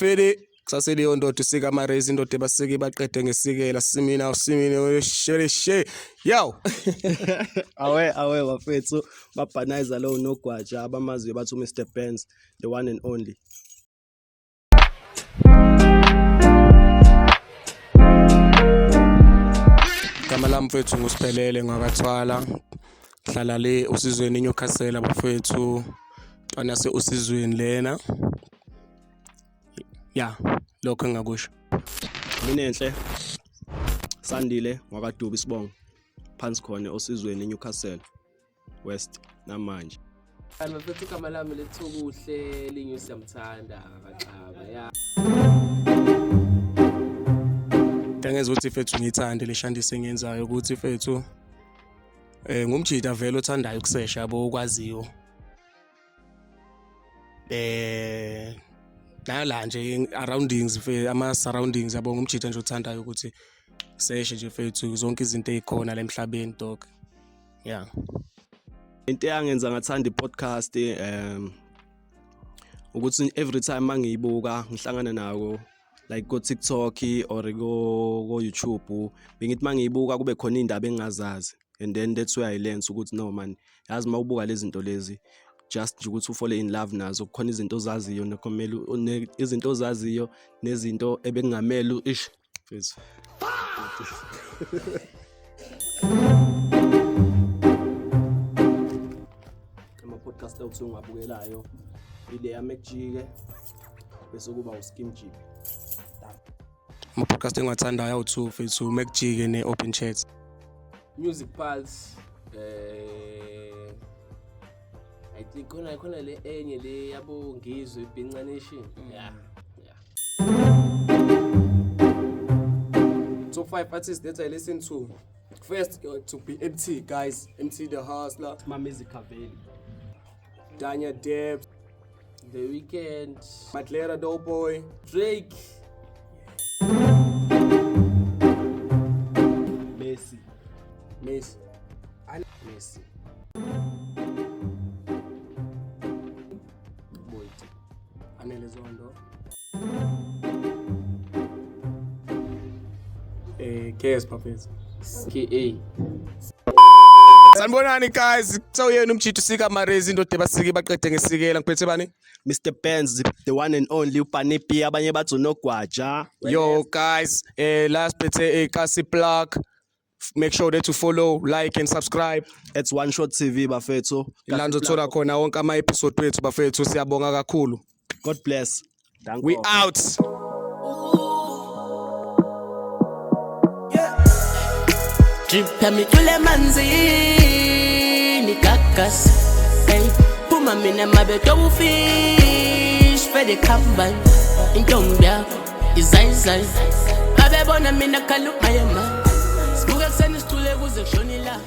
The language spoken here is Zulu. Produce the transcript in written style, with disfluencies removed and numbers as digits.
Fede kusaseleyo ndoda usika amarezi indoda ebasike baqede ngesikela simina she yo awe bafethu babhanayiza lo nogwaja abamaziyo bathi uMr Benz the one and only. Gama lami mfethu ngusiphelele ngakathwala hlala le usizweni eNewcastle bafethu anase usizweni lena ya lokho engakusho Mina enhle Sandile ngwakaDubi Sibongo phansi khona osizweni eNewcastle West namanje. Mfethu igama lami lethukuhle linyusiyamthanda ngakaqaba ya. Ngiyengeza ukuthi mfethu ngithande leshandise engenzayo ukuthi mfethu ngumjida vele othandayo ukusesha yabo okwaziyo nala nje surroundings ama surroundings yabo ngumjida nje othandayo ukuthi seshe nje mfethu zonke izinto ezikhona la emhlabeni dog yeah. Into eyangenza ngathanda iPodcast ukuthi every time mangiyibuka ngihlangana nako like go TikTok or go YouTube bengithi mangiyibuka kube khona indaba engazazi and then that's where I learned ukuthi no man yazi mawubuka lezi zinto lezi just nje ukuthi ufole in love nazo kukhona izinto ozaziyo nekomela izinto ozaziyo nezinto ebengamela ish mfethu podcast ukuthi ungabukelayo ile yaMcJike bese kuba uSkim Jike. Ama podcast engiwathandayo awu2 mfethu uMcJike neOpen Chat. Music Pulse I think khona le enye le yabo ngizwe Ibhinca Nation. Yeah. Top 5 artists that I listen to. First to be MT guys, MT the Hustler, My music available. Danya Debs, The Weeknd, Madlera Doughboy, Drake, Messi. Boyti, Anele Zondo. KS Puppets. KA. Sanibonani guys, sawuyena umjida usika amarezi indoda ebasike baqede ngesikela ngiphethe bani? Mr Benz the one and only uPanepi abanye bathi unogwaja. Yo guys, last phethe Kasi Plug. Make sure that you follow, like and subscribe. It's One Shot TV bafethu. Ilanzo thola khona wonke ama episode wethu bafethu siyabonga kakhulu. God bless. Danko. We out. Drip kule manzini kakas. Hey, puma mina mabeto fish fede kamban. Intombya izai. Babebona mina kalu mayema. Skuga seni stule kuze shonila.